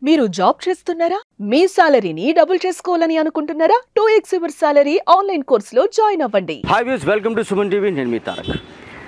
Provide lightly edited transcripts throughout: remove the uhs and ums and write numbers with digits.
మీరు జాబ్ చేస్తున్నారా? మీ సాలరీని డబుల్ చేసుకోవాలని అనుకుంటున్నారా? 2x యువర్ సాలరీ ఆన్లైన్ కోర్సులో జాయిన్ అవ్వండి. Hi views, welcome to Suman TV. నేను మీ తారక్.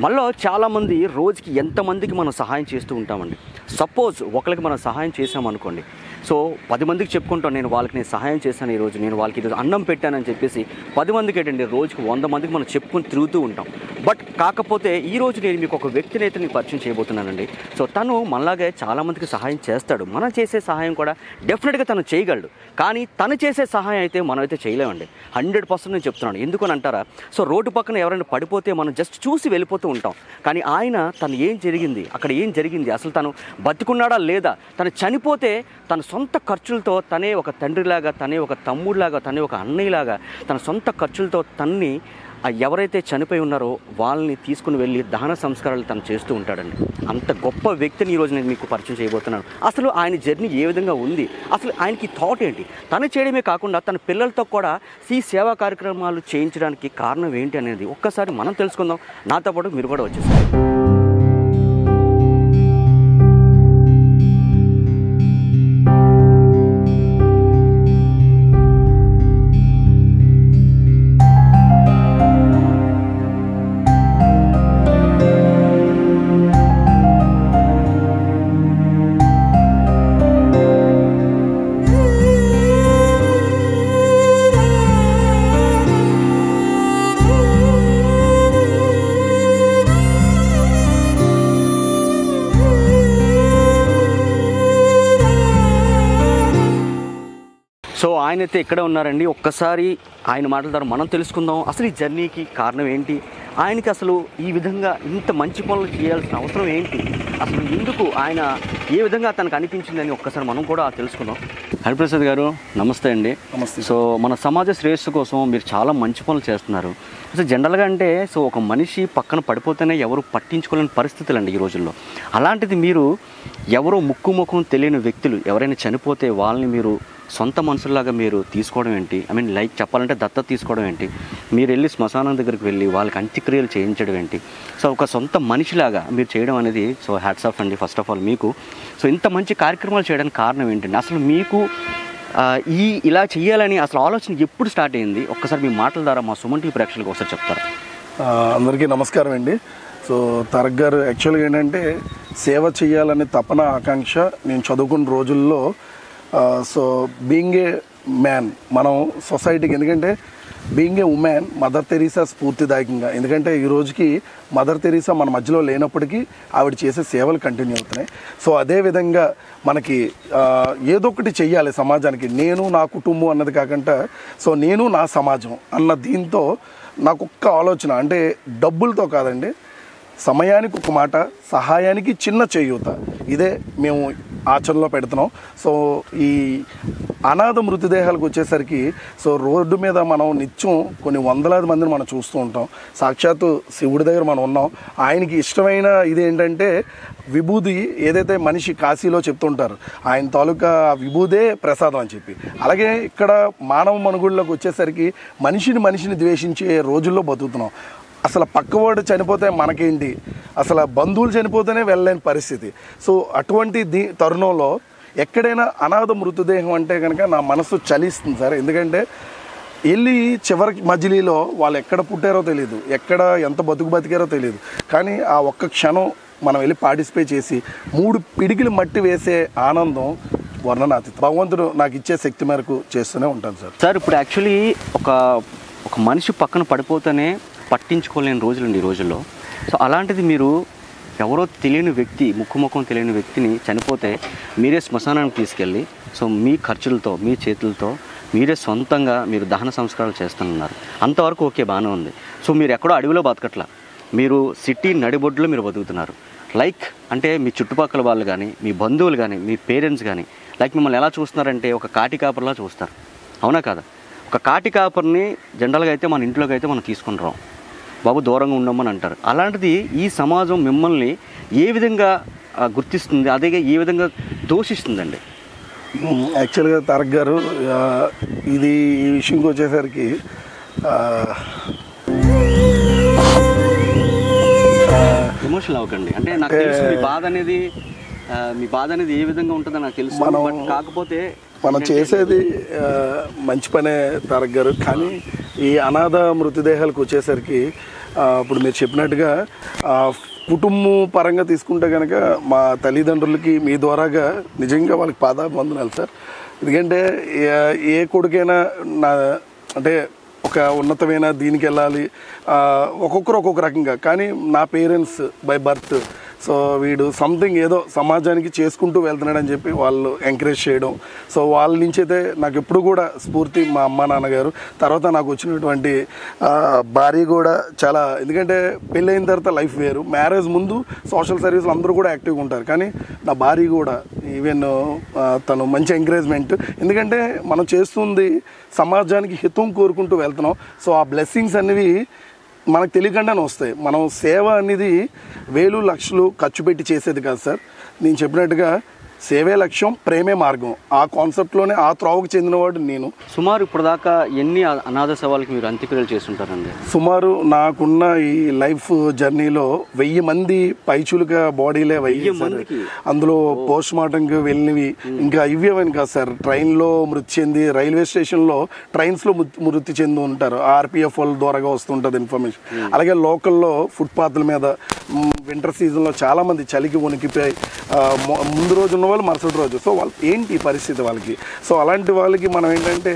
మనలో చాలామంది రోజుకి ఎంతమందికి మనం సహాయం చేస్తూ ఉంటామండి. సపోజ్ ఒకరికి మనం సహాయం చేసామనుకోండి, సో 10 మందికి చెప్పుకుంటాం, నేను సహాయం చేశాను, ఈరోజు నేను వాళ్ళకి ఈరోజు అన్నం పెట్టానని చెప్పేసి 10 మందికి ఏంటండి రోజుకి 100 మందికి మనం చెప్పుకొని తిరుగుతూ ఉంటాం. బట్ కాకపోతే ఈరోజు నేను మీకు ఒక వ్యక్తిని అయితే మీకు పరిచయం చేయబోతున్నానండి. సో తను మనలాగే చాలామందికి సహాయం చేస్తాడు. మనం చేసే సహాయం కూడా డెఫినెట్గా తను చేయగలడు. కానీ తను చేసే సహాయం అయితే మనం అయితే చేయలేమండి. 100% నేను చెప్తున్నాను. ఎందుకని అంటారా? సో రోడ్డు పక్కన ఎవరైనా పడిపోతే మనం జస్ట్ చూసి వెళ్ళిపోతూ ఉంటాం. కానీ తను ఏం జరిగింది, అక్కడ ఏం జరిగింది, అసలు తను బతికున్నాడా లేదా, తను చనిపోతే తన సొంత ఖర్చులతో తనే ఒక తండ్రిలాగా, తనే ఒక తమ్ముడిలాగా, తనే ఒక అన్నయ్యలాగా తన సొంత ఖర్చులతో తన్ని ఎవరైతే చనిపోయి ఉన్నారో వాళ్ళని తీసుకుని వెళ్ళి దహన సంస్కారాలు తను చేస్తూ ఉంటాడండి. అంత గొప్ప వ్యక్తిని ఈరోజు నేను మీకు పరిచయం చేయబోతున్నాను. అసలు ఆయన జర్నీ ఏ విధంగా ఉంది, అసలు ఆయనకి థాట్ ఏంటి, తను చేయడమే కాకుండా తన పిల్లలతో కూడా ఈ సేవా కార్యక్రమాలు చేయించడానికి కారణం ఏంటి అనేది ఒక్కసారి మనం తెలుసుకుందాం. నాతో పాటు మీరు కూడా వచ్చేసారు. సో ఆయనైతే ఇక్కడ ఉన్నారండి. ఒక్కసారి ఆయన మాటల ద్వారా మనం తెలుసుకుందాం. అసలు ఈ జర్నీకి కారణం ఏంటి, ఆయనకి అసలు ఈ విధంగా ఇంత మంచి పనులు చేయాల్సిన అవసరం ఏంటి, అసలు ఎందుకు ఆయన ఏ విధంగా తనకు అనిపించిందని ఒక్కసారి మనం కూడా తెలుసుకుందాం. హరిప్రసాద్ గారు నమస్తే అండి. నమస్తే. సో మన సమాజ శ్రేయస్సు కోసం మీరు చాలా మంచి పనులు చేస్తున్నారు. అసలు జనరల్గా అంటే సో ఒక మనిషి పక్కన పడిపోతేనే ఎవరు పట్టించుకోలేని పరిస్థితులు అండి ఈ రోజుల్లో. అలాంటిది మీరు ఎవరో ముక్కు తెలియని వ్యక్తులు ఎవరైనా చనిపోతే వాళ్ళని మీరు సొంత మనుషుల్లాగా మీరు తీసుకోవడం ఏంటి, లైక్ చెప్పాలంటే దత్తత తీసుకోవడం ఏంటి, మీరు వెళ్ళి శ్మశానం దగ్గరికి వెళ్ళి వాళ్ళకి అంత్యక్రియలు చేయించడం ఏంటి, సో ఒక సొంత మనిషిలాగా మీరు చేయడం అనేది సో హ్యాట్స్ ఆఫ్ అండి ఫస్ట్ ఆఫ్ ఆల్ మీకు. సో ఇంత మంచి కార్యక్రమాలు చేయడానికి కారణం ఏంటండి, అసలు మీకు ఇలా చేయాలని అసలు ఆలోచన ఎప్పుడు స్టార్ట్ అయింది? ఒక్కసారి మీ మాటల ద్వారా మా సుమన్ టీవీ ప్రేక్షకులకు ఒకసారి చెప్తారా? అందరికీ నమస్కారం అండి. సో తారక్ గారు, యాక్చువల్గా ఏంటంటే సేవ చేయాలనే తపన ఆకాంక్ష నేను చదువుకున్న రోజుల్లో, సో బీయింగ్ ఏ మ్యాన్ మనం సొసైటీకి, ఎందుకంటే being a women mother Teresa స్ఫూర్తిదాయకంగా, ఎందుకంటే ఈ రోజుకి మదర్ తెరీసా మన మధ్యలో లేనప్పటికీ ఆవిడ చేసే సేవలు కంటిన్యూ అవుతున్నాయి. సో అదేవిధంగా మనకి ఏదో ఒకటి చెయ్యాలి సమాజానికి, నేను నా కుటుంబం అన్నది కాకుండా సో నేను నా సమాజం అన్న దీంతో నాకు ఒక్క ఆలోచన, అంటే డబ్బులతో కాదండి, సమయానికి ఒక మాట, సహాయానికి చిన్న చేయూత, ఇదే మేము ఆచరణలో పెడుతున్నాం. సో ఈ అనాథ మృతదేహాలకు వచ్చేసరికి సో రోడ్డు మీద మనం నిత్యం కొన్ని వందలాది మందిని మనం చూస్తూ ఉంటాం. సాక్షాత్తు శివుడి దగ్గర మనం ఉన్నాం. ఆయనకి ఇష్టమైన ఇదేంటంటే విభూది, ఏదైతే మనిషి కాశీలో చెప్తుంటారు ఆయన తాలూకా విభూదే ప్రసాదం అని చెప్పి, అలాగే ఇక్కడ మానవ మనుగుళ్ళలోకి వచ్చేసరికి మనిషిని ద్వేషించే రోజుల్లో బతుకుతున్నాం. అసలు పక్కవాడు చనిపోతే మనకేంటి, అసలు బంధువులు చనిపోతేనే వెళ్ళలేని పరిస్థితి. సో అటువంటి తరుణంలో ఎక్కడైనా అనాథ మృతదేహం అంటే కనుక నా మనసు చలిస్తుంది సార్. ఎందుకంటే వెళ్ళి చివరికి మజిలీలో వాళ్ళు ఎక్కడ పుట్టారో తెలియదు, ఎక్కడ ఎంత బతికారో తెలియదు, కానీ ఆ ఒక్క క్షణం మనం వెళ్ళి పార్టిసిపేట్ చేసి 3 పిడికిలు మట్టి వేసే ఆనందం వర్ణనాతీతం. భగవంతుడు నాకు ఇచ్చే శక్తి మేరకు చేస్తూనే ఉంటాను సార్. సార్ ఇప్పుడు యాక్చువల్లీ ఒక మనిషి పక్కన పడిపోతేనే పట్టించుకోలేని రోజులండి ఈ రోజుల్లో. సో అలాంటిది మీరు ఎవరో తెలియని వ్యక్తి, ముఖం తెలియని వ్యక్తిని చనిపోతే మీరే శ్మశానానికి తీసుకెళ్ళి సో మీ ఖర్చులతో, మీ చేతులతో మీరే సొంతంగా మీరు దహన సంస్కారాలు చేస్తున్నారు. అంతవరకు ఓకే, బాగానే ఉంది. సో మీరు ఎక్కడో అడవిలో బతకట్లా, మీరు సిటీ నడిబొడ్డులో మీరు బతుకుతున్నారు. లైక్ అంటే మీ చుట్టుపక్కల వాళ్ళు కానీ, మీ బంధువులు కానీ, మీ పేరెంట్స్ కానీ లైక్ మిమ్మల్ని ఎలా చూస్తున్నారంటే ఒక కాటి కాపర్లా చూస్తారు. అవునా కాదా? ఒక కాటి కాపర్ని జనరల్గా అయితే మన ఇంట్లోకి అయితే మనం తీసుకుని రాం, బాబు దూరంగా ఉండమని అంటారు. అలాంటిది ఈ సమాజం మిమ్మల్ని ఏ విధంగా గుర్తిస్తుంది, అదే ఏ విధంగా దూషిస్తుందండి? యాక్చువల్గా తారక్ గారు, ఈ విషయంకి వచ్చేసరికి ఎమోషనల్ అవ్వకండి. అంటే నాకు తెలుసు మీ బాధ అనేది మీ బాధ అనేది ఏ విధంగా ఉంటుందో నాకు తెలుసు. కాకపోతే మనం చేసేది మంచి పనే తారక్ గారు. కానీ ఈ అనాథ మృతదేహాలకు వచ్చేసరికి ఇప్పుడు మీరు చెప్పినట్టుగా కుటుంబం పరంగా తీసుకుంటే కనుక మా తల్లిదండ్రులకి మీ ద్వారాగా నిజంగా వాళ్ళకి పాదాభివందనాలు సార్. ఎందుకంటే ఏ కొడుకైనా అంటే ఒక ఉన్నతమైన దీనికి వెళ్ళాలి, ఒక్కొక్కరు ఒక్కొక్క రకంగా. కానీ నా పేరెంట్స్ బై బర్త్ సో వీడు సంథింగ్ ఏదో సమాజానికి చేసుకుంటూ వెళ్తున్నాడని చెప్పి వాళ్ళు ఎంకరేజ్ చేయడం. సో వాళ్ళ నుంచి అయితే నాకు ఎప్పుడు కూడా స్ఫూర్తి మా అమ్మ నాన్నగారు. తర్వాత నాకు వచ్చినటువంటి భార్య కూడా చాలా, ఎందుకంటే పెళ్ళైన తర్వాత లైఫ్ వేరు, మ్యారేజ్ ముందు సోషల్ సర్వీస్లో అందరూ కూడా యాక్టివ్గా ఉంటారు. కానీ నా భార్య కూడా ఈవెన్ తను మంచి ఎంకరేజ్మెంట్. ఎందుకంటే మనం చేస్తుంది సమాజానికి హితం కోరుకుంటూ వెళ్తున్నాం. సో ఆ బ్లెస్సింగ్స్ అనేవి మనకు తెలియకుండానే వస్తాయి. మనం సేవ అనేది వేలు లక్షలు ఖర్చు పెట్టి చేసేది కాదు సార్. నేను చెప్పినట్టుగా సేవే లక్ష్యం, ప్రేమే మార్గం. ఆ కాన్సెప్ట్లోనే ఆ త్రోవకు చెందినవాడు నేను. సుమారు ఇప్పుడు దాకా ఎన్ని అనాథ శవాలకి మీరు అంత్యక్రియలు చేస్తుంటారండి? సుమారు నాకున్న ఈ లైఫ్ జర్నీలో 1000 మంది పైచులుగా బాడీలే 1000 మందికి, అందులో పోస్ట్ మార్టంకి వెళ్ళినవి ఇంకా ఇవ్వని కాదు సార్. ట్రైన్లో మృతి చెంది, రైల్వే స్టేషన్లో ట్రైన్స్లో మృతి చెంది ఉంటారు. ఆర్పిఎఫ్ వాళ్ళ ద్వారాగా వస్తుంటుంది ఇన్ఫర్మేషన్. అలాగే లోకల్లో ఫుట్పాత్ల మీద వింటర్ సీజన్లో చాలామంది చలికి వణికిపోయి ముందు రోజు ఉన్న వాళ్ళు మరుసటి రోజు. సో వాళ్ళు ఏంటి పరిస్థితి వాళ్ళకి. సో అలాంటి వాళ్ళకి మనం ఏంటంటే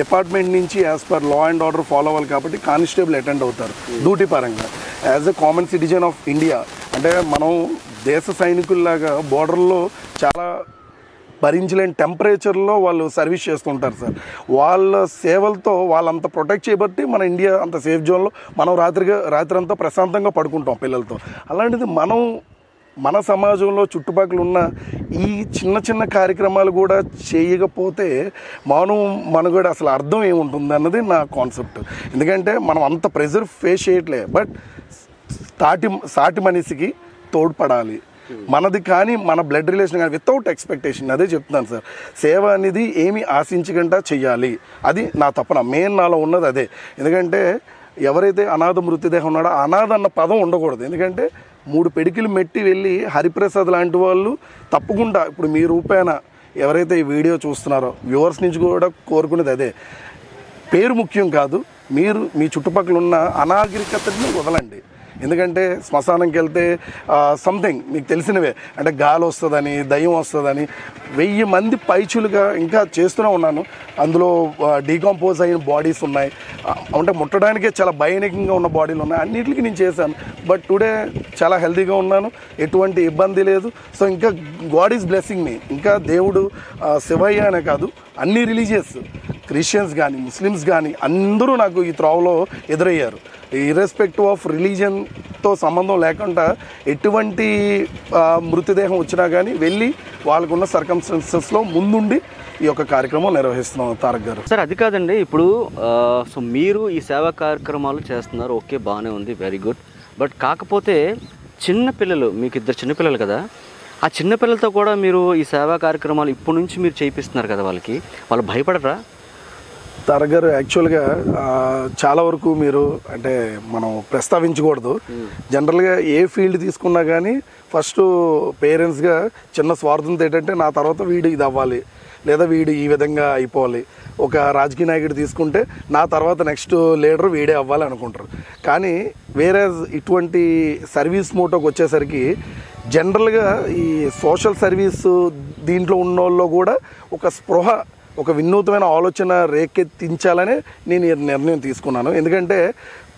డిపార్ట్మెంట్ నుంచి as per law and order follow అవ్వాలి కాబట్టి కానిస్టేబుల్ అటెండ్ అవుతారు డ్యూటీ పరంగా. As a common citizen of India అంటే మనం దేశ సైనికుల్లాగా బోర్డర్లో చాలా భరించలేని టెంపరేచర్లో వాళ్ళు సర్వీస్ చేస్తుంటారు సార్. వాళ్ళ సేవలతో వాళ్ళంత ప్రొటెక్ట్ చేయబట్టి మన ఇండియా అంత సేఫ్ జోన్లో మనం రాత్రి అంతా ప్రశాంతంగా పడుకుంటాం పిల్లలతో. అలాంటిది మనం మన సమాజంలో చుట్టుపక్కల ఉన్న ఈ చిన్న చిన్న కార్యక్రమాలు కూడా చేయకపోతే మనుగడ అసలు అర్థం ఏముంటుంది అన్నది నా కాన్సెప్ట్. ఎందుకంటే మనం అంత ప్రెజర్ ఫేస్ చేయట్లే, బట్ సాటి మనిషికి తోడ్పడాలి. మనది కానీ మన బ్లడ్ రిలేషన్ కానీ వితౌట్ ఎక్స్పెక్టేషన్. అదే చెప్తున్నాను సార్. సేవ అనేది ఏమి ఆశించకుండా చెయ్యాలి, అది నా తపన. మెయిన్ నాలో ఉన్నది అదే. ఎందుకంటే ఎవరైతే అనాథ మృతదేహం ఉన్నాడో అనాథ అన్న పదం ఉండకూడదు. ఎందుకంటే 3 పిడికిలు మెట్టి వెళ్ళి హరిప్రసాద్ లాంటి వాళ్ళు తప్పకుండా ఇప్పుడు మీ రూపాయన ఎవరైతే ఈ వీడియో చూస్తున్నారో వ్యూవర్స్ నుంచి కూడా కోరుకునేది అదే. పేరు ముఖ్యం కాదు, మీరు మీ చుట్టుపక్కల ఉన్న అనాగరికతని వదలండి. ఎందుకంటే శ్మశానంకి వెళ్తే సంథింగ్ మీకు తెలిసినవే అంటే గాలి వస్తుందని, దయ్యం వస్తుందని 1000 మంది పైచులుగా ఇంకా చేస్తూనే ఉన్నాను. అందులో డీకంపోజ్ అయిన బాడీస్ ఉన్నాయి, అంటే ముట్టడానికే చాలా భయానకంగా ఉన్న బాడీలు ఉన్నాయి. అన్నిటికీ నేను చేశాను. బట్ టుడే చాలా హెల్తీగా ఉన్నాను, ఎటువంటి ఇబ్బంది లేదు. సో ఇంకా గాడ్ ఈజ్ బ్లెస్సింగ్ మీ. ఇంకా దేవుడు శివయ్య అనే కాదు, అన్ని రిలీజియస్ క్రిస్టియన్స్ కానీ ముస్లిమ్స్ కానీ అందరూ నాకు ఈ త్రోవలో ఎదురయ్యారు. ఇర్రెస్పెక్టివ్ ఆఫ్ రిలీజియన్తో సంబంధం లేకుండా ఎటువంటి మృతదేహం వచ్చినా కానీ వెళ్ళి వాళ్ళకున్న సర్కమ్స్టెన్సెస్లో ముందుండి ఈ యొక్క కార్యక్రమం నిర్వహిస్తున్నాం తారక్ గారు. సార్ అది కాదండి, ఇప్పుడు సో మీరు ఈ సేవా కార్యక్రమాలు చేస్తున్నారు, ఓకే బాగానే ఉంది, వెరీ గుడ్. బట్ కాకపోతే చిన్నపిల్లలు, మీకు 2 చిన్నపిల్లలు కదా, ఆ చిన్నపిల్లలతో కూడా మీరు ఈ సేవా కార్యక్రమాలు ఇప్పటి నుంచి మీరు చేయిస్తున్నారు కదా, వాళ్ళు భయపడరా? తారక్ గారు యాక్చువల్గా చాలా వరకు మీరు అంటే మనం ప్రస్తావించకూడదు. జనరల్గా ఏ ఫీల్డ్ తీసుకున్నా కానీ ఫస్ట్ పేరెంట్స్గా చిన్న స్వార్థంతో ఏంటంటే నా తర్వాత వీడు ఇది అవ్వాలి లేదా వీడు ఈ విధంగా అయిపోవాలి. ఒక రాజకీయ నాయకుడు తీసుకుంటే నా తర్వాత నెక్స్ట్ లీడర్ వీడే అవ్వాలి అనుకుంటారు. కానీ వేరే ఇటువంటి సర్వీస్ మోటోకి వచ్చేసరికి జనరల్గా ఈ సోషల్ సర్వీస్ దీంట్లో ఉన్న వాళ్ళు కూడా ఒక స్పృహ, ఒక వినూత్నమైన ఆలోచన రేకెత్తించాలనే నేను నిర్ణయం తీసుకున్నాను. ఎందుకంటే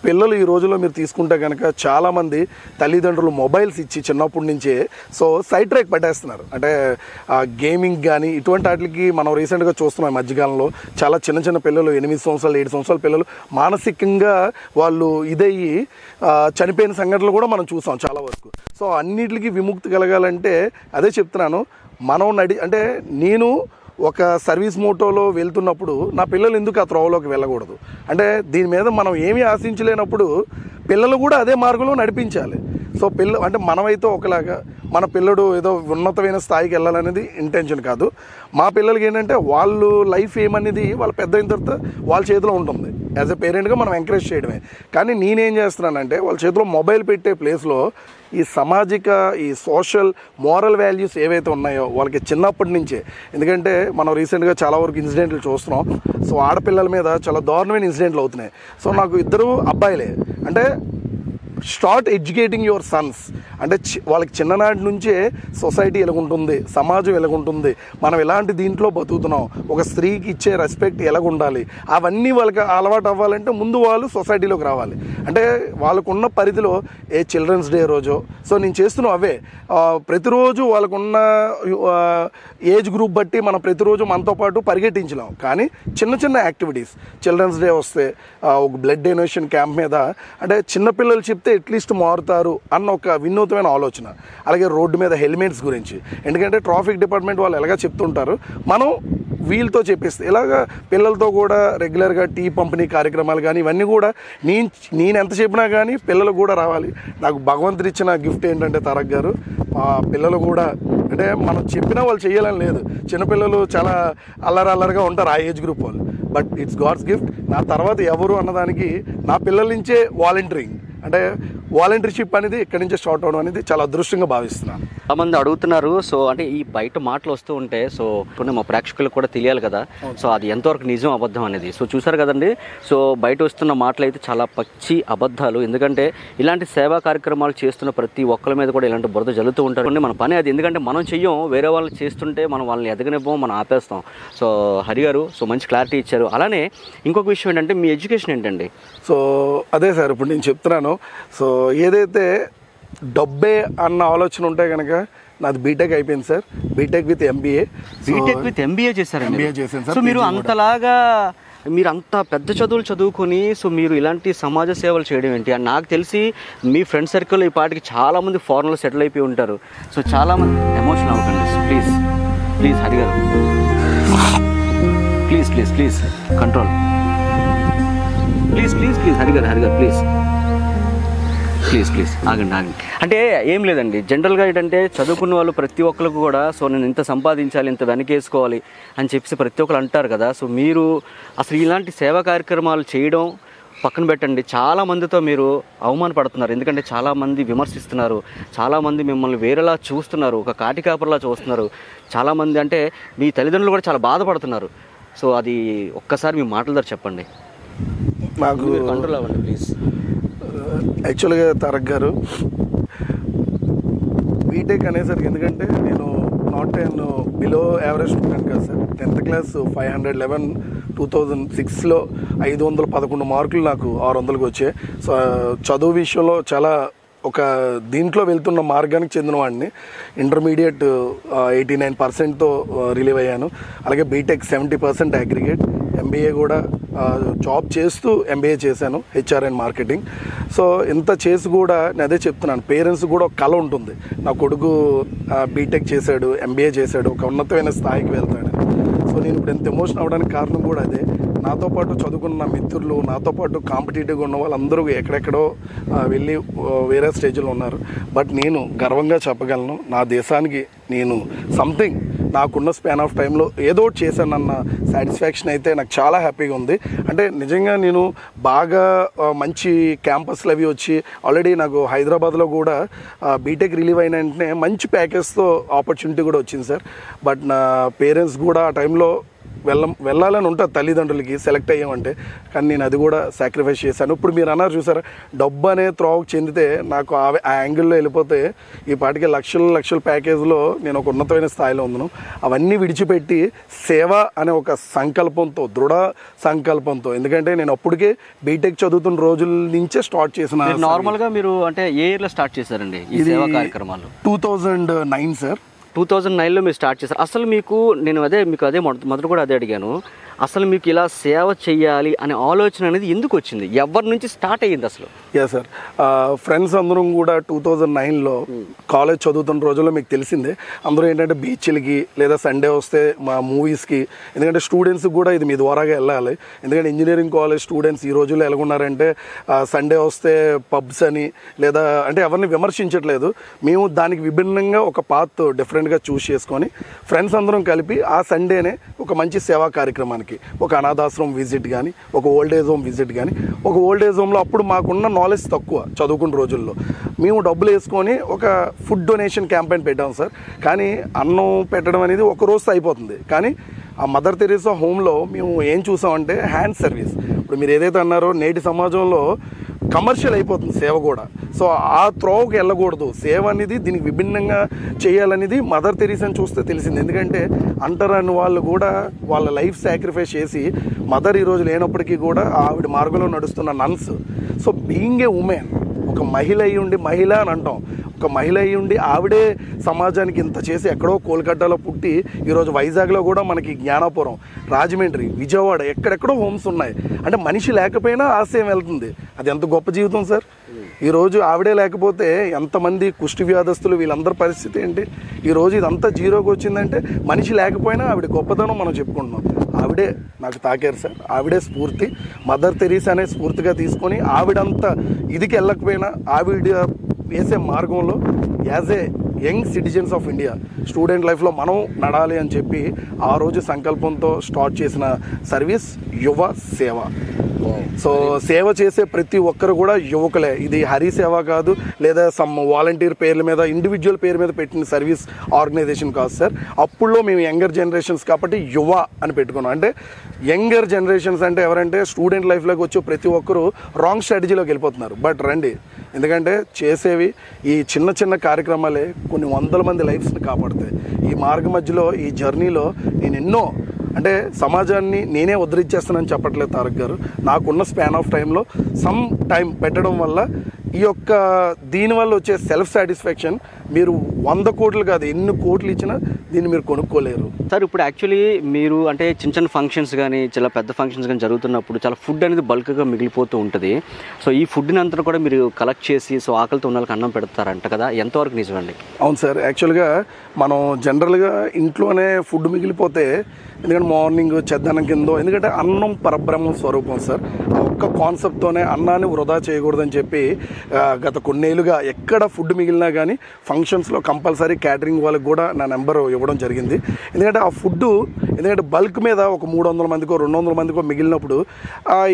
పిల్లలు ఈ రోజుల్లో మీరు తీసుకుంటే కనుక చాలామంది తల్లిదండ్రులు మొబైల్స్ ఇచ్చి చిన్నప్పటి నుంచే సైడ్ ట్రాక్ పట్టేస్తున్నారు. అంటే గేమింగ్ కానీ ఇటువంటి వాటికి మనం రీసెంట్గా చూస్తున్నాం మధ్యకాలంలో చాలా చిన్న చిన్న పిల్లలు 8 సంవత్సరాలు 7 సంవత్సరాల పిల్లలు మానసికంగా వాళ్ళు ఇదయ్యి చనిపోయిన సంఘటనలు కూడా మనం చూసాం చాలా వరకు. సో అన్నిటికీ విముక్తి కలగాలంటే అదే చెప్తున్నాను, మనం అంటే నేను ఒక సర్వీస్ మోటోలో వెళ్తున్నప్పుడు నా పిల్లలు ఎందుకు ఆ త్రోవలోకి వెళ్ళకూడదు? అంటే దీని మీద మనం ఏమీ ఆశించలేనప్పుడు పిల్లలు కూడా అదే మార్గంలో నడిపించాలి. సో అంటే మనమైతే ఒకలాగా మన పిల్లడు ఏదో ఉన్నతమైన స్థాయికి వెళ్ళాలనేది ఇంటెన్షన్ కాదు. మా పిల్లలకి ఏంటంటే వాళ్ళు లైఫ్ ఏమనేది వాళ్ళు పెద్ద అయిన తర్వాత వాళ్ళ చేతిలో ఉంటుంది. యాజ్ ఎ పేరెంట్గా మనం ఎంకరేజ్ చేయడమే. కానీ నేనేం చేస్తున్నానంటే వాళ్ళ చేతిలో మొబైల్ పెట్టే ప్లేస్లో ఈ సామాజిక, ఈ సోషల్, మోరల్ వాల్యూస్ ఏవైతే ఉన్నాయో వాళ్ళకి చిన్నప్పటి నుంచే, ఎందుకంటే మనం రీసెంట్గా చాలా వరకు ఇన్సిడెంట్లు చూస్తున్నాం. సో ఆడపిల్లల మీద చాలా దారుణమైన ఇన్సిడెంట్లు అవుతున్నాయి. సో నాకు ఇద్దరు అబ్బాయిలే. అంటే స్టార్ట్ ఎడ్యుకేటింగ్ యువర్ సన్స్. అంటే వాళ్ళకి చిన్ననాటి నుంచే సొసైటీ ఎలాగుంటుంది, సమాజం ఎలాగుంటుంది, మనం ఎలాంటి దీంట్లో బతుకుతున్నాం, ఒక స్త్రీకి ఇచ్చే రెస్పెక్ట్ ఎలాగుండాలి, అవన్నీ వాళ్ళకి అలవాటు అవ్వాలంటే ముందు వాళ్ళు సొసైటీలోకి రావాలి. అంటే వాళ్ళకున్న పరిధిలో ఏ చిల్డ్రన్స్ డే రోజో సో నేను చేస్తున్న అవే ప్రతిరోజు వాళ్ళకున్న ఏజ్ గ్రూప్ బట్టి మనం ప్రతిరోజు మనతో పాటు పరిగెట్టించలేం. కానీ చిన్న చిన్న యాక్టివిటీస్, చిల్డ్రన్స్ డే వస్తే ఒక బ్లడ్ డొనేషన్ క్యాంప్ మీద అంటే చిన్నపిల్లలు చెప్తే అట్లీస్ట్ మారుతారు అన్న ఒక వినూత్నమైన ఆలోచన. అలాగే రోడ్డు మీద హెల్మెట్స్ గురించి, ఎందుకంటే ట్రాఫిక్ డిపార్ట్మెంట్ వాళ్ళు ఎలాగ చెప్తుంటారు, మనం వీళ్ళతో చెప్పిస్తే ఇలాగా పిల్లలతో కూడా రెగ్యులర్గా టీ పంపిణీ కార్యక్రమాలు కానీ ఇవన్నీ కూడా నేను ఎంత చెప్పినా కానీ పిల్లలకు కూడా రావాలి. నాకు భగవంతుడు ఇచ్చిన గిఫ్ట్ ఏంటంటే తారక్ గారు, మా పిల్లలు కూడా అంటే మనం చెప్పినా వాళ్ళు చేయాలని లేదు. చిన్నపిల్లలు చాలా అల్లరిగా ఉంటారు ఆ ఏజ్ గ్రూప్ వాళ్ళు. But it's God's gift. నా తర్వాత ఎవరు అన్నదానికి నా పిల్లల నుంచే వాలంటీరింగ్, అంటే వాలంటీర్షిప్ అనేది ఇక్కడి నుంచే స్టార్ట్ అవడం అనేది చాలా అదృష్టంగా భావిస్తున్నాను. చాలామంది అడుగుతున్నారు. సో అంటే ఈ బయట మాటలు వస్తూ ఉంటే సో కొన్ని మా ప్రేక్షకులకు కూడా తెలియాలి కదా, సో అది ఎంతవరకు నిజం అబద్ధం అనేది. సో చూసారు కదండి, సో బయట వస్తున్న మాటలు అయితే చాలా పచ్చి అబద్ధాలు. ఎందుకంటే ఇలాంటి సేవా కార్యక్రమాలు చేస్తున్న ప్రతి ఒక్కరి మీద కూడా ఇలాంటి బురద జల్లుతూ ఉంటారు. మన పని అది, ఎందుకంటే మనం చెయ్యం, వేరే వాళ్ళు చేస్తుంటే మనం వాళ్ళని ఎదగనివ్వం, మనం ఆపేస్తాం. సో హరి గారు సో మంచి క్లారిటీ ఇచ్చారు. అలానే ఇంకొక విషయం ఏంటంటే మీ ఎడ్యుకేషన్ ఏంటండి? సో అదే సార్ ఇప్పుడు నేను చెప్తున్నాను. సో ఏదైతే డబ్బే అన్న ఆలోచన ఉంటే కనుక నాది బీటెక్ అయిపోయింది sir. BTech with MBA. BTech with MBA చేశారు? ఎంబీఏ చేశాను సార్. సో మీరు అంతలాగా మీరు అంత పెద్ద చదువులు చదువుకొని సో మీరు ఇలాంటి సమాజ సేవలు చేయడం ఏంటి? అని నాకు తెలిసి మీ ఫ్రెండ్ సర్కిల్ ఈ పాటికి చాలామంది ఫారెన్లో సెటిల్ అయిపోయి ఉంటారు. సో చాలామంది ఎమోషనల్ అవ్వకండి ప్లీజ్ ప్లీజ్ హరి గారు, please please please control, please please please Hari గారు ప్లీజ్ ప్లీజ్ ప్లీజ్ ఆగండి. అంటే ఏం లేదండి, జనరల్గా ఏంటంటే చదువుకున్న వాళ్ళు ప్రతి ఒక్కరికి కూడా సో నేను ఇంత సంపాదించాలి, ఇంత వెనకేసుకోవాలి అని చెప్పి ప్రతి ఒక్కరు అంటారు కదా. సో మీరు అసలు ఇలాంటి సేవా కార్యక్రమాలు చేయడం పక్కన పెట్టండి, చాలామందితో మీరు అవమానపడుతున్నారు. ఎందుకంటే చాలామంది విమర్శిస్తున్నారు, చాలామంది మిమ్మల్ని వేరేలా చూస్తున్నారు, ఒక కాటికాపర్లా చూస్తున్నారు. చాలామంది అంటే మీ తల్లిదండ్రులు కూడా చాలా బాధపడుతున్నారు. సో అది ఒక్కసారి మీ మాటల ద్వారా చెప్పండి. నాకు కంట్రోల్ అవ్వండి ప్లీజ్. యాక్చువల్గా తారక్ గారు బీటెక్ అనేసరికి, ఎందుకంటే నేను not and below average student కాదు సార్. 10th క్లాస్ 511 2006లో 511 మార్కులు నాకు 600కి వచ్చాయి. సో చదువు విషయంలో చాలా ఒక దీంట్లో వెళ్తున్న మార్గానికి చెందిన వాడిని. ఇంటర్మీడియట్ 89%తో రిలీవ్ అయ్యాను. అలాగే బీటెక్ 70% అగ్రిగేట్. ఎంబీఏ కూడా జాబ్ చేస్తూ ఎంబీఏ చేశాను, హెచ్ఆర్ అండ్ మార్కెటింగ్. సో ఇంత చేసి కూడా నేను అదే చెప్తున్నాను, పేరెంట్స్ కూడా ఒక కళ ఉంటుంది, నా కొడుకు బీటెక్ చేశాడు, ఎంబీఏ చేశాడు, ఒక ఉన్నతమైన స్థాయికి వెళ్తాడు. సో నేను ఇప్పుడు ఎంత ఎమోషన్ అవ్వడానికి కారణం కూడా అదే. నాతో పాటు చదువుకున్న మిత్రులు, నాతో పాటు కాంపిటేటివ్గా ఉన్న వాళ్ళందరూ ఎక్కడెక్కడో వెళ్ళి వేరే స్టేజ్లో ఉన్నారు. బట్ నేను గర్వంగా చెప్పగలను, నా దేశానికి నేను సంథింగ్ నాకున్న స్పాన్ ఆఫ్ టైంలో ఏదో ఒకటి చేశానన్న సాటిస్ఫాక్షన్ అయితే నాకు చాలా హ్యాపీగా ఉంది. అంటే నిజంగా నేను బాగా మంచి క్యాంపస్లు అవి వచ్చి ఆల్రెడీ నాకు హైదరాబాద్లో కూడా బీటెక్ రిలీవ్ అయిన వెంటనే మంచి ప్యాకేజ్తో ఆపర్చునిటీ కూడా వచ్చింది సార్. బట్ నా పేరెంట్స్ కూడా ఆ టైంలో వెళ్ళాలని ఉంటుంది తల్లిదండ్రులకి సెలెక్ట్ అయ్యామంటే, కానీ నేను అది కూడా సాక్రిఫైస్ చేశాను. ఇప్పుడు మీరు అన్నారు చూసారా, డబ్బు అనే త్రోవకు చెందితే నాకు ఆ యాంగిల్లో వెళ్ళిపోతే ఈ పాటికి లక్షల ప్యాకేజ్లో నేను ఒక ఉన్నతమైన స్థాయిలో ఉన్నాను. అవన్నీ విడిచిపెట్టి సేవ అనే ఒక సంకల్పంతో, దృఢ సంకల్పంతో, ఎందుకంటే నేను అప్పటికే బీటెక్ చదువుతున్న రోజుల నుంచే స్టార్ట్ చేసిన. నార్మల్గా మీరు అంటే ఏ ఇయర్లో స్టార్ట్ చేశారండి ఈ సేవా కార్యక్రమాలు? 2009 సార్. 2009లో మీరు స్టార్ట్ చేశారు. అసలు మీకు అదే మొదట కూడా అదే అడిగాను, అసలు మీకు ఇలా సేవ చేయాలి అనే ఆలోచన అనేది ఎందుకు వచ్చింది, ఎవరి నుంచి స్టార్ట్ అయ్యింది అసలు? సార్, ఫ్రెండ్స్ అందరం కూడా 2009లో కాలేజ్ చదువుతున్న రోజుల్లో మీకు తెలిసిందే, అందరూ ఏంటంటే బీచ్లకి లేదా సండే వస్తే మా మూవీస్కి, ఎందుకంటే స్టూడెంట్స్కి కూడా ఇది మీ ద్వారాగా వెళ్ళాలి. ఎందుకంటే ఇంజనీరింగ్ కాలేజ్ స్టూడెంట్స్ ఈ రోజుల్లో ఎలాగున్నారంటే సండే వస్తే పబ్స్ అని, లేదా అంటే ఎవరిని విమర్శించట్లేదు, మేము దానికి విభిన్నంగా ఒక పాత్ డిఫరెంట్గా చూస్ చేసుకొని ఫ్రెండ్స్ అందరం కలిపి ఆ సండేనే ఒక మంచి సేవా కార్యక్రమానికి, ఒక అనాథాశ్రమం విజిట్ కానీ, ఒక ఓల్డేజ్ హోమ్ విజిట్ కానీ, ఒక ఓల్డేజ్ హోమ్లో అప్పుడు మాకున్న నాలెడ్జ్ తక్కువ చదువుకున్న రోజుల్లో, మేము డబ్బులు వేసుకొని ఒక ఫుడ్ డొనేషన్ క్యాంపెయిన్ పెట్టాం సార్. కానీ అన్నం పెట్టడం అనేది ఒక రోజుతో అయిపోతుంది, కానీ ఆ మదర్ తెరీసా హోమ్లో మేము ఏం చూసామంటే హ్యాండ్ సర్వీస్. ఇప్పుడు మీరు ఏదైతే అన్నారో నేటి సమాజంలో కమర్షియల్ అయిపోతుంది సేవ కూడా. సో ఆ త్రోవకి వెళ్ళకూడదు, సేవ అనేది దీనికి విభిన్నంగా చేయాలనేది మదర్ తెరీసాని చూస్తే తెలిసింది. ఎందుకంటే అంటరాని వాళ్ళు కూడా వాళ్ళ లైఫ్ సాక్రిఫైస్ చేసి, మదర్ ఈరోజు లేనప్పటికీ కూడా ఆవిడ మార్గంలో నడుస్తున్న nuns. So being a women, ఒక మహిళ అయ్యి ఉండి, మహిళ అని అంటాం, ఒక మహిళ అయ్యి ఉండి ఆవిడే సమాజానికి ఇంత చేసి ఎక్కడో కోల్కతాలో పుట్టి ఈరోజు వైజాగ్లో కూడా మనకి జ్ఞానాపురం, రాజమండ్రి, విజయవాడ ఎక్కడెక్కడో హోమ్స్ ఉన్నాయి. అంటే మనిషి లేకపోయినా ఆశయం వెళ్తుంది. అది ఎంత గొప్ప జీవితం సార్. ఈరోజు ఆవిడే లేకపోతే ఎంతమంది కుష్టి వ్యాధస్తులు వీళ్ళందరి పరిస్థితి ఏంటి? ఈరోజు ఇదంతా జీరోకి వచ్చిందంటే మనిషి లేకపోయినా ఆవిడ గొప్పతనం మనం చెప్పుకుంటున్నాం. ఆవిడే నాకు తాకారు సార్, ఆవిడే స్ఫూర్తి. మదర్ తెరీసా అనే స్ఫూర్తిగా తీసుకొని ఆవిడంతా ఇదికి వెళ్ళకపోయినా ఆవిడ వేసే మార్గంలో as a young citizens of India student లైఫ్లో మనం నడాలి అని చెప్పి ఆ రోజు సంకల్పంతో స్టార్ట్ చేసిన సర్వీస్ యువ సేవ. సో సేవ చేసే ప్రతి ఒక్కరు కూడా యువకులే. ఇది హరి సేవ కాదు, లేదా సమ్ వాలంటీర్ పేర్ల మీద, ఇండివిజువల్ పేరు మీద పెట్టిన సర్వీస్ ఆర్గనైజేషన్ కాదు సార్. అప్పుడులో మేము యంగర్ జనరేషన్స్ కాబట్టి యువ అని పెట్టుకున్నాం. అంటే యంగర్ జనరేషన్స్ అంటే ఎవరంటే స్టూడెంట్ లైఫ్లోకి వచ్చి ప్రతి ఒక్కరు రాంగ్ స్ట్రాటజీలోకి వెళ్ళిపోతున్నారు. బట్ రండి, ఎందుకంటే చేసేవి ఈ చిన్న చిన్న కార్యక్రమాలే కొన్ని వందల మంది లైఫ్స్ని కాపాడుతాయి. ఈ మార్గ మధ్యలో, ఈ జర్నీలో నేను ఎన్నో, అంటే సమాజాన్ని నేనే ఉద్ధరించేస్తానని చెప్పట్లేదు తారక్ గారు, నాకున్న స్పాన్ ఆఫ్ టైంలో సమ్ టైం పెట్టడం వల్ల ఈ యొక్క దీనివల్ల వచ్చే సెల్ఫ్ సాటిస్ఫాక్షన్ మీరు 100 కోట్లు కాదు, ఎన్ని కోట్లు ఇచ్చినా దీన్ని మీరు కొనుక్కోలేరు సార్. ఇప్పుడు యాక్చువల్లీ మీరు అంటే చిన్న చిన్న ఫంక్షన్స్ కానీ, చాలా పెద్ద ఫంక్షన్స్ కానీ జరుగుతున్నప్పుడు చాలా ఫుడ్ అనేది బల్క్గా మిగిలిపోతూ ఉంటుంది. సో ఈ ఫుడ్ని అంతా కూడా మీరు కలెక్ట్ చేసి సో ఆకలితో ఉన్న వాళ్ళకి అన్నం పెడతారంట కదా, ఎంతవరకు నిజమండి? అవును సార్. యాక్చువల్గా మనం జనరల్గా ఇంట్లోనే ఫుడ్ మిగిలిపోతే, ఎందుకంటే మార్నింగ్ చెద్దన్నం కిందో, ఎందుకంటే అన్నం పరబ్రహ్మ స్వరూపం సార్. ఆ ఒక్క కాన్సెప్ట్తోనే అన్నాన్ని వృధా చేయకూడదని చెప్పి గత కొన్నేళ్ళుగా ఎక్కడ ఫుడ్ మిగిలినా కానీ ఫంక్షన్స్లో కంపల్సరీ క్యాటరింగ్ వాళ్ళకి కూడా నా నెంబర్ ఇవ్వడం జరిగింది. ఎందుకంటే ఆ ఫుడ్, ఎందుకంటే బల్క్ మీద ఒక 300 మందికో 200 మందికో మిగిలినప్పుడు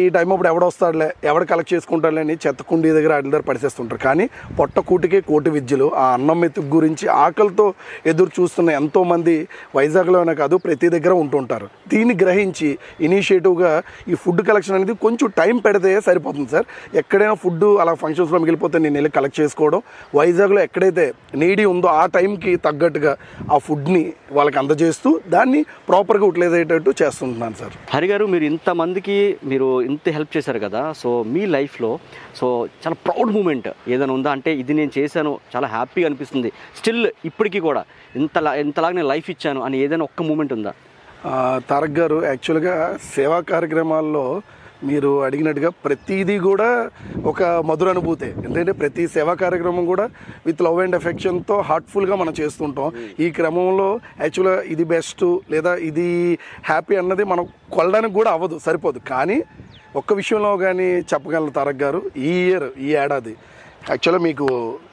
ఈ టైం అప్పుడు ఎవడొస్తాడులే, ఎవడు కలెక్ట్ చేసుకుంటాడులే అని చెత్త కుండీ దగ్గర వాటి దగ్గర పడిసేస్తుంటారు. కానీ పొట్ట కూటికే కోటి విద్యలు. ఆ అన్నం మెతుకు గురించి ఆకలితో ఎదురు చూస్తున్న ఎంతోమంది వైజాగ్లోనే కాదు ప్రతి దగ్గర ఉంటుంటారు. దీన్ని గ్రహించి ఇనిషియేటివ్గా ఈ ఫుడ్ కలెక్షన్ అనేది కొంచెం టైం పెడితే సరిపోతుంది సార్. ఎక్కడైనా ఫుడ్ అలా ఫంక్షన్స్లో మిగిలిపోతే నేను వెళ్ళి కలెక్ట్ చేసుకోవడం, వైజాగ్లో ఎక్కడైతే నీడీ ఉందో ఆ టైంకి తగ్గట్టుగా ఆ ఫుడ్ని వాళ్ళకి అందజేస్తూ దాన్ని ప్రాపర్గా యూటిలైజ్ అయ్యేటట్టు చేస్తుంటున్నాను సార్. హరి గారు, మీరు ఇంతమందికి మీరు ఇంత హెల్ప్ చేశారు కదా, సో మీ లైఫ్లో సో చాలా ప్రౌడ్ మూమెంట్ ఏదైనా ఉందా? అంటే ఇది నేను చేశాను, చాలా హ్యాపీగా అనిపిస్తుంది, స్టిల్ ఇప్పటికీ కూడా ఇంతలాగా నేను లైఫ్ ఇచ్చాను అని ఏదైనా ఒక్క మూమెంట్ ఉందా? తారక్ గారు, యాక్చువల్గా సేవా కార్యక్రమాల్లో మీరు అడిగినట్టుగా ప్రతిదీ కూడా ఒక మధుర అనుభూతే. ఎందుకంటే ప్రతి సేవా కార్యక్రమం కూడా విత్ లవ్ అండ్ ఎఫెక్షన్తో హార్ట్ఫుల్గా మనం చేస్తుంటాం. ఈ క్రమంలో యాక్చువల్గా ఇది బెస్ట్ లేదా ఇది హ్యాపీ అన్నది మనం కొలడానికి కూడా అవ్వదు, సరిపోదు. కానీ ఒక్క విషయంలో కానీ చెప్పగలను తారక్ గారు, ఈ ఏడాది యాక్చువల్గా మీకు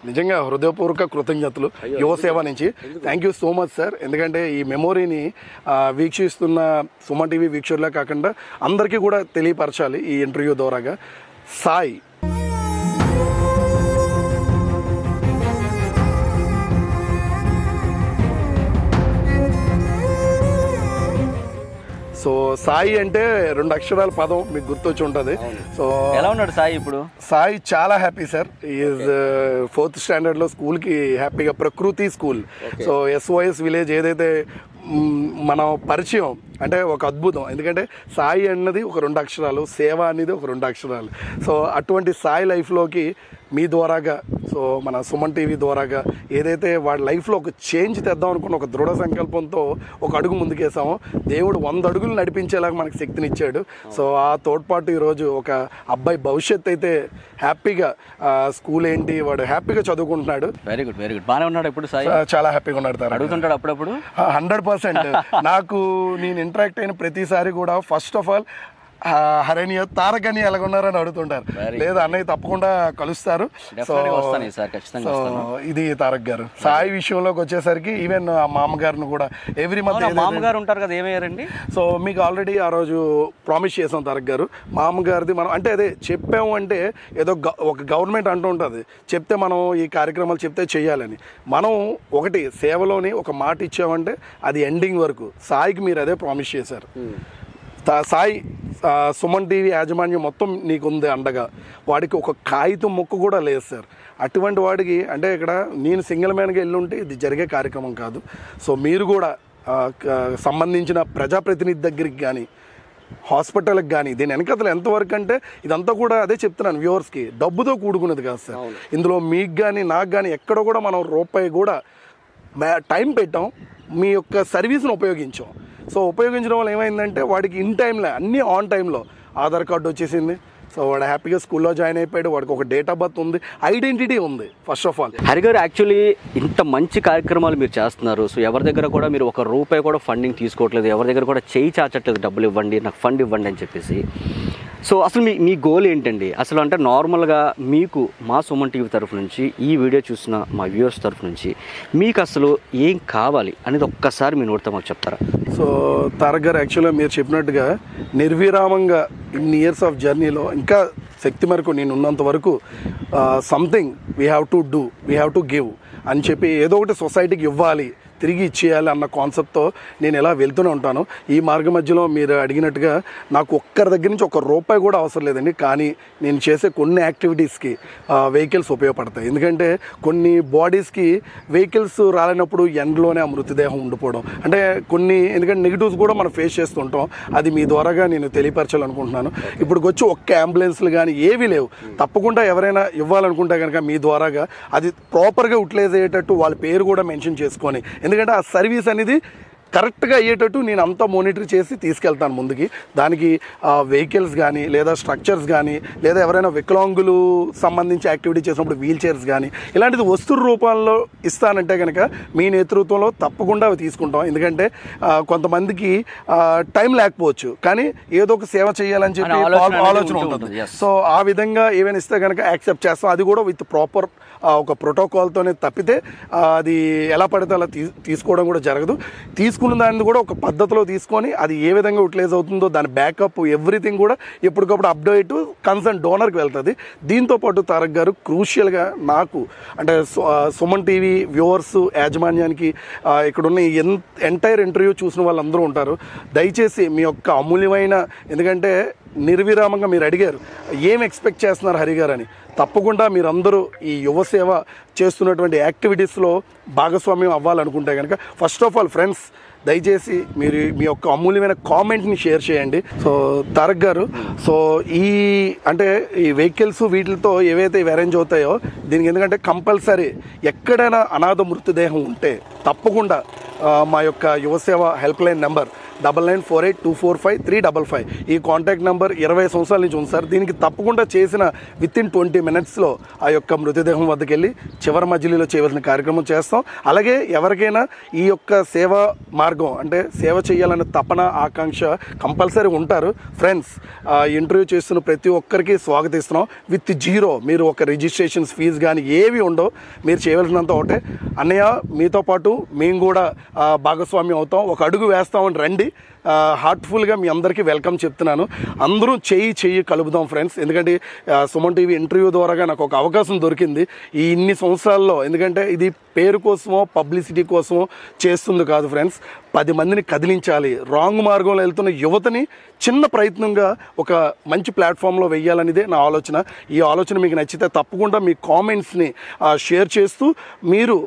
నిజంగా హృదయపూర్వక కృతజ్ఞతలు యువసేవ నుంచి. Thank you so much sir. ఎందుకంటే ఈ మెమొరీని వీక్షిస్తున్న సుమన్ టీవీ వీక్షకులే కాకుండా అందరికీ కూడా తెలియపరచాలి ఈ ఇంటర్వ్యూ ద్వారాగా. సాయి సో సాయి అంటే 2 అక్షరాల పదం మీకు గుర్తొచ్చి ఉంటుంది. సో ఎలా ఉన్నాడు సాయి ఇప్పుడు? సాయి చాలా హ్యాపీ సార్. ఈజ్ 4th స్టాండర్డ్లో స్కూల్కి హ్యాపీగా, ప్రకృతి స్కూల్. సో SOS విలేజ్ ఏదైతే మన పరిచయం అంటే ఒక అద్భుతం. ఎందుకంటే సాయి అన్నది ఒక 2 అక్షరాలు, సేవ అనేది ఒక 2 అక్షరాలు. సో అటువంటి సాయి లైఫ్లోకి మీ ద్వారాగా సో మన సుమన్ టీవీ ద్వారాగా ఏదైతే వాడి లైఫ్లో ఒక చేంజ్ తెద్దాం అనుకున్న ఒక దృఢ సంకల్పంతో ఒక అడుగు ముందుకేసామో దేవుడు 100 అడుగులు నడిపించేలాగా మనకు శక్తినిచ్చాడు. సో ఆ తోడ్పాటు ఈరోజు ఒక అబ్బాయి భవిష్యత్తు అయితే హ్యాపీగా స్కూల్ ఏంటి వాడు హ్యాపీగా చదువుకుంటున్నాడు. వెరీ గుడ్ బాగానే ఉన్నాడు. ఇప్పుడు చాలా హ్యాపీగా ఉన్నాడు. అడుగుతుంటాడు అప్పుడప్పుడు 100%. నాకు నేను ఇంటరాక్ట్ అయిన ప్రతిసారి కూడా first of all Haranya Tarak అని ఎలాగున్నారని అడుగుతుంటారు. లేదు అన్నయ్య తప్పకుండా కలుస్తారు. సో ఇది తారక్ గారు. సాయి విషయంలోకి వచ్చేసరికి ఈవెన్ ఆ మామగారిని కూడా ఎవ్రీ మంత్ మామగారు ఉంటారు కదా, ఏమయ్యారండి? సో మీకు ఆల్రెడీ ఆ రోజు ప్రామిస్ చేసాం తారక్ గారు. మామగారిది మనం అంటే అదే చెప్పాము అంటే ఏదో ఒక గవర్నమెంట్ అంటూ ఉంటుంది చెప్తే మనం ఈ కార్యక్రమాలు చెప్తే చేయాలని. మనం ఒకటి సేవలోని ఒక మాట ఇచ్చామంటే అది ఎండింగ్ వరకు. సాయికి మీరు అదే ప్రామిస్ చేశారు. సాయి సుమన్ టీవీ యాజమాన్యం మొత్తం నీకుంది అండగా. వాడికి ఒక కాగితం మొక్క కూడా లేదు సార్. అటువంటి వాడికి అంటే ఇక్కడ నేను సింగిల్ మ్యాన్గా వెళ్ళుంటే ఇది జరిగే కార్యక్రమం కాదు. సో మీరు కూడా సంబంధించిన ప్రజాప్రతినిధి దగ్గరికి కానీ హాస్పిటల్కి కానీ దీని వెనకతలు ఎంతవరకు అంటే ఇదంతా కూడా అదే చెప్తున్నాను వ్యూవర్స్కి, డబ్బుతో కూడుకున్నది కాదు సార్. ఇందులో మీకు కానీ నాకు కానీ ఎక్కడ కూడా మనం రూపాయి కూడా టైం పెట్టాం, మీ యొక్క సర్వీస్ను ఉపయోగించాం. సో ఉపయోగించడం వల్ల ఏమైందంటే వాడికి ఇన్ టైంలో అన్నీ ఆన్ టైంలో ఆధార్ కార్డు వచ్చేసింది. సో వాడు హ్యాపీగా స్కూల్లో జాయిన్ అయిపోయాడు. వాడికి ఒక డేట్ ఆఫ్ బర్త్ ఉంది, ఐడెంటిటీ ఉంది. ఫస్ట్ ఆఫ్ ఆల్ హరి గారు యాక్చువల్లీ ఇంత మంచి కార్యక్రమాలు మీరు చేస్తున్నారు. సో ఎవరి దగ్గర కూడా మీరు ఒక రూపాయి కూడా ఫండింగ్ తీసుకోవట్లేదు, ఎవరి దగ్గర కూడా చేయి చాచట్లేదు డబ్బులు ఇవ్వండి నాకు ఫండ్ ఇవ్వండి అని చెప్పేసి. సో అసలు మీ గోల్ ఏంటండి అసలు? అంటే నార్మల్గా మీకు మా సుమన్ టీవీ తరఫు నుంచి ఈ వీడియో చూసిన మా వ్యూవర్స్ తరఫు నుంచి మీకు అసలు ఏం కావాలి అనేది ఒక్కసారి మీ నోటితో మాకు చెప్తారా? సో తారక్ గారు యాక్చువల్గా మీరు చెప్పినట్టుగా నిర్విరామంగా ఇన్ని ఇయర్స్ ఆఫ్ జర్నీలో ఇంకా శక్తి మేరకు నేను ఉన్నంత వరకు something we have to do, we have to give అని చెప్పి ఏదో ఒకటి సొసైటీకి ఇవ్వాలి, తిరిగి ఇచ్చేయాలి అన్న కాన్సెప్ట్తో నేను ఎలా వెళ్తూనే ఉంటాను. ఈ మార్గ మధ్యలో మీరు అడిగినట్టుగా నాకు ఒక్కరి దగ్గర నుంచి ఒక రూపాయి కూడా అవసరం లేదండి. కానీ నేను చేసే కొన్ని యాక్టివిటీస్కి వెహికల్స్ ఉపయోగపడతాయి. ఎందుకంటే కొన్ని బాడీస్కి వెహికల్స్ రాలేనప్పుడు ఎండ్లోనే ఆ మృతదేహం ఉండిపోవడం అంటే కొన్ని ఎందుకంటే నెగిటివ్స్ కూడా మనం ఫేస్ చేస్తుంటాం. అది మీ ద్వారాగా నేను తెలియపరచాలనుకుంటున్నాను. ఇప్పుడు వచ్చి ఒక్క అంబులెన్స్లు కానీ ఏవీ లేవు. తప్పకుండా ఎవరైనా ఇవ్వాలనుకుంటే కనుక మీ ద్వారాగా అది ప్రాపర్గా యూటిలైజ్ అయ్యేటట్టు వాళ్ళ పేరు కూడా మెన్షన్ చేసుకొని, ఎందుకంటే ఆ సర్వీస్ అనేది కరెక్ట్గా అయ్యేటట్టు నేను అంతా మానిటర్ చేసి తీసుకెళ్తాను ముందుకి. దానికి వెహికల్స్ కానీ లేదా స్ట్రక్చర్స్ కానీ లేదా ఎవరైనా వికలాంగులు సంబంధించి యాక్టివిటీ చేసినప్పుడు వీల్ చైర్స్ కానీ ఇలాంటిది వస్తువు రూపంలో ఇస్తానంటే కనుక మీ నేతృత్వంలో తప్పకుండా అవి తీసుకుంటాం. ఎందుకంటే కొంతమందికి టైం లేకపోవచ్చు కానీ ఏదో ఒక సేవ చేయాలని చెప్పి ఆలోచన ఉంటుంది. సో ఆ విధంగా ఏమైనా ఇస్తే కనుక యాక్సెప్ట్ చేస్తాం. అది కూడా విత్ ప్రాపర్ ఒక ప్రోటోకాల్తోనే తప్పితే అది ఎలా పడితే అలా తీసుకోవడం కూడా జరగదు. తీసుకున్న దాన్ని కూడా ఒక పద్ధతిలో తీసుకొని అది ఏ విధంగా యూటిలైజ్ అవుతుందో దాని బ్యాకప్ ఎవ్రీథింగ్ కూడా ఎప్పటికప్పుడు అప్డేట్ కన్సర్న్ డోనర్కి వెళ్తుంది. దీంతోపాటు తారక్ గారు క్రూషియల్గా నాకు అంటే సుమన్ టీవీ వ్యూవర్స్ యాజమాన్యానికి ఇక్కడున్న ఎంటైర్ ఇంటర్వ్యూ చూసిన వాళ్ళందరూ ఉంటారు. దయచేసి మీ యొక్క అమూల్యమైన ఎందుకంటే నిర్విరామంగా మీరు అడిగారు ఏం ఎక్స్పెక్ట్ చేస్తున్నారు హరి గారు అని. తప్పకుండా మీరందరూ ఈ యువ సేవ చేస్తున్నటువంటి యాక్టివిటీస్లో భాగస్వామ్యం అవ్వాలనుకుంటే కనుక ఫస్ట్ ఆఫ్ ఆల్ ఫ్రెండ్స్ దయచేసి మీరు మీ యొక్క అమూల్యమైన కామెంట్ని షేర్ చేయండి. సో తారక్ గారు సో అంటే ఈ వెహికల్స్ వీటితో ఏవైతే ఇవి అరేంజ్ అవుతాయో దీనికి ఎందుకంటే కంపల్సరీ ఎక్కడైనా అనాథ మృతదేహం ఉంటే తప్పకుండా మా యొక్క యువసేవ హెల్ప్ లైన్ నెంబర్ 9948245355 ఈ కాంటాక్ట్ నెంబర్ 20 సంవత్సరాల నుంచి ఉంది సార్. దీనికి తప్పకుండా చేసిన విత్ ఇన్ 20 minutesలో ఆ యొక్క మృతదేహం వద్దకు వెళ్ళి చివరి మధ్యలో చేయవలసిన కార్యక్రమం చేస్తాం. అలాగే ఎవరికైనా ఈ యొక్క సేవా మార్గం అంటే సేవ చేయాలనే తపన ఆకాంక్ష కంపల్సరీ ఉంటారు. ఫ్రెండ్స్ ఇంటర్వ్యూ చేస్తున్న ప్రతి ఒక్కరికి స్వాగతిస్తున్నాం. విత్ జీరో మీరు ఒక రిజిస్ట్రేషన్స్ ఫీజు కానీ ఏవి ఉండవు. మీరు చేయవలసినంత ఒకటే అన్నయ్య మీతో పాటు మేము కూడా భాగస్వామ్యం అవుతాం, ఒక అడుగు వేస్తామని రండి. హార్ట్ఫుల్గా మీ అందరికీ వెల్కమ్ చెప్తున్నాను. అందరూ చెయ్యి కలుపుదాం ఫ్రెండ్స్. ఎందుకంటే సుమన్ టీవీ ఇంటర్వ్యూ ద్వారాగా నాకు ఒక అవకాశం దొరికింది ఈ ఇన్ని సంవత్సరాల్లో. ఎందుకంటే ఇది పేరు కోసమో పబ్లిసిటీ కోసమో చేస్తుంది కాదు ఫ్రెండ్స్. 10 మందిని కదిలించాలి, రాంగ్ మార్గంలో వెళ్తున్న యువతని చిన్న ప్రయత్నంగా ఒక మంచి ప్లాట్ఫామ్లో వెయ్యాలనేదే నా ఆలోచన. ఈ ఆలోచన మీకు నచ్చితే తప్పకుండా మీ కామెంట్స్ని షేర్ చేస్తూ మీరు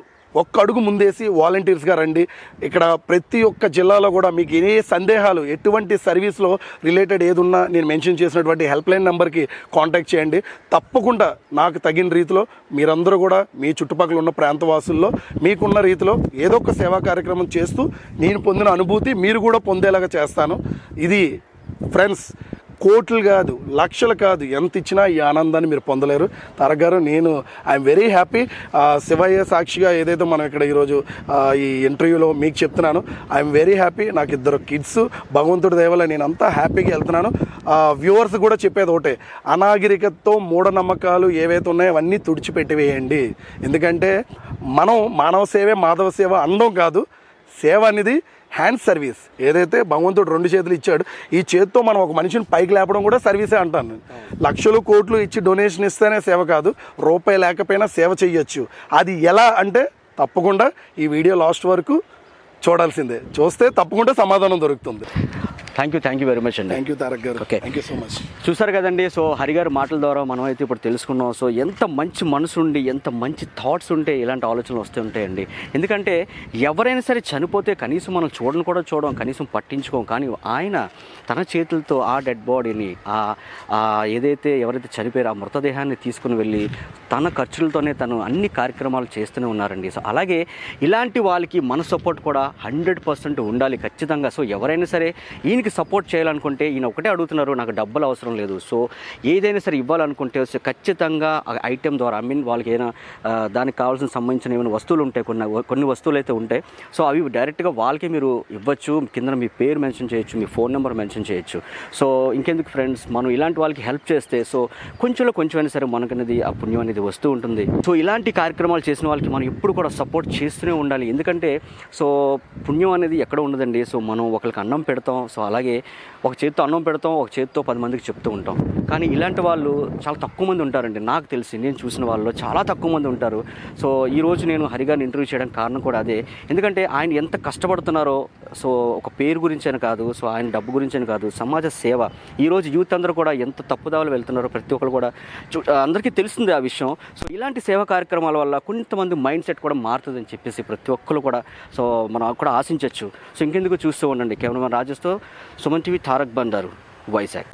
ఒక్క అడుగు ముందేసి వాలంటీర్స్గా రండి. ఇక్కడ ప్రతి ఒక్క జిల్లాలో కూడా మీకు ఏ సందేహాలు, ఎటువంటి సర్వీస్లో రిలేటెడ్ ఏదున్నా నేను మెన్షన్ చేసినటువంటి హెల్ప్ లైన్ నెంబర్కి కాంటాక్ట్ చేయండి. తప్పకుండా నాకు తగిన రీతిలో మీరందరూ కూడా మీ చుట్టుపక్కల ఉన్న ప్రాంతవాసుల్లో మీకున్న రీతిలో ఏదో ఒక సేవా కార్యక్రమం చేస్తూ నేను పొందిన అనుభూతి మీరు కూడా పొందేలాగా చేస్తాను. ఇది ఫ్రెండ్స్, కోట్లు కాదు, లక్షలు కాదు, ఎంత ఇచ్చినా ఈ ఆనందాన్ని మీరు పొందలేరు. తారక్ గారు, నేను ఐఎమ్ వెరీ హ్యాపీ. శివయ్య సాక్షిగా ఏదైతే మనం ఇక్కడ ఈరోజు ఈ ఇంటర్వ్యూలో మీకు చెప్తున్నాను, ఐఎమ్ వెరీ హ్యాపీ. నాకు 2 కిడ్స్, భగవంతుడి దయ వల్ల నేను అంతా హ్యాపీగా వెళ్తున్నాను. వ్యూవర్స్ కూడా చెప్పేది ఒకటే, అనాగరికతతో మూఢనమ్మకాలు ఏవైతే ఉన్నాయో అవన్నీ తుడిచిపెట్టివేయండి. ఎందుకంటే మనం మానవ సేవే మాధవ సేవ అనడం కాదు, సేవ అనేది హ్యాండ్ సర్వీస్. ఏదైతే భగవంతుడు 2 చేతులు ఇచ్చాడు, ఈ చేతితో మనం ఒక మనిషిని పైకి లేపడం కూడా సర్వీసే అంటాను. లక్షలు కోట్లు ఇచ్చి డొనేషన్ ఇస్తేనే సేవ కాదు, రూపాయి లేకపోయినా సేవ చెయ్యొచ్చు. అది ఎలా అంటే తప్పకుండా ఈ వీడియో లాస్ట్ వరకు చూడాల్సిందే. చూస్తే తప్పకుండా సమాధానం దొరుకుతుంది. థ్యాంక్ యూ వెరీ మచ్ అండి. థ్యాంక్ యూ తారక్ గారు. Okay, thank you so much. చూసారు కదండి. సో హరి గారి మాటల ద్వారా మనం అయితే ఇప్పుడు తెలుసుకున్నాం. సో ఎంత మంచి మనసు ఉండి, ఎంత మంచి థాట్స్ ఉంటే ఇలాంటి ఆలోచనలు వస్తూ ఉంటాయండి. ఎందుకంటే ఎవరైనా సరే చనిపోతే కనీసం మనం చూడం, కనీసం పట్టించుకోం. కానీ ఆయన తన చేతులతో ఆ డెడ్ బాడీని, ఏదైతే ఎవరైతే చనిపోయారో ఆ మృతదేహాన్ని తీసుకుని వెళ్ళి తన ఖర్చులతోనే తను అన్ని కార్యక్రమాలు చేస్తూనే ఉన్నారండి. సో అలాగే ఇలాంటి వాళ్ళకి మన సపోర్ట్ కూడా 100% ఉండాలి ఖచ్చితంగా. సో ఎవరైనా సరే ఈయనకి సపోర్ట్ చేయాలనుకుంటే, ఈయన ఒకటే అడుగుతున్నారు, నాకు డబ్బులు అవసరం లేదు. సో ఏదైనా సరే ఇవ్వాలనుకుంటే ఖచ్చితంగా ఐటెం ద్వారా, వాళ్ళకి ఏదైనా దానికి కావాల్సిన సంబంధించిన ఏమైనా వస్తువులు ఉంటాయి, కొన్ని వస్తువులు అయితే ఉంటాయి. సో అవి డైరెక్ట్గా వాళ్ళకి మీరు ఇవ్వచ్చు. కింద మీ పేరు మెన్షన్ చేయొచ్చు, మీ ఫోన్ నెంబర్ మెన్షన్ చేయొచ్చు. సో ఇంకెందుకు ఫ్రెండ్స్, మనం ఇలాంటి వాళ్ళకి హెల్ప్ చేస్తే సో కొంచెమైనా సరే మనకనేది ఆ పుణ్యం అనేది వస్తూ ఉంటుంది. సో ఇలాంటి కార్యక్రమాలు చేసిన వాళ్ళకి మనం ఎప్పుడు కూడా సపోర్ట్ చేస్తూనే ఉండాలి. ఎందుకంటే సో పుణ్యం అనేది ఎక్కడ ఉండదండి. సో మనం ఒకరికి అన్నం పెడతాం, సో అలాగే ఒక చేతితో అన్నం పెడతాం, ఒక చేతితో 10 మందికి చెప్తూ ఉంటాం. కానీ ఇలాంటి వాళ్ళు చాలా తక్కువ మంది ఉంటారండి. నాకు తెలిసి నేను చూసిన వాళ్ళలో చాలా తక్కువ మంది ఉంటారు. సో ఈరోజు నేను హరిగారిని ఇంటర్వ్యూ చేయడానికి కారణం కూడా అదే. ఎందుకంటే ఆయన ఎంత కష్టపడుతున్నారో, సో ఒక పేరు గురించి అని కాదు, సో ఆయన డబ్బు గురించి అని కాదు, సమాజ సేవ. ఈరోజు యూత్ అందరూ కూడా ఎంత తప్పుదావలు వెళ్తున్నారో ప్రతి ఒక్కరు కూడా అందరికీ తెలుస్తుంది ఆ విషయం. సో ఇలాంటి సేవా కార్యక్రమాల వల్ల కొంతమంది మైండ్ సెట్ కూడా మారుతుందని చెప్పేసి ప్రతి ఒక్కరు కూడా సో మనం కూడా ఆశించవచ్చు. సో ఇంకెందుకు చూస్తూ ఉండండి. కెమెరామెన్ రాజేష్తో సుమన్ టీవీ, తారక్ బండారు, వైజాగ్.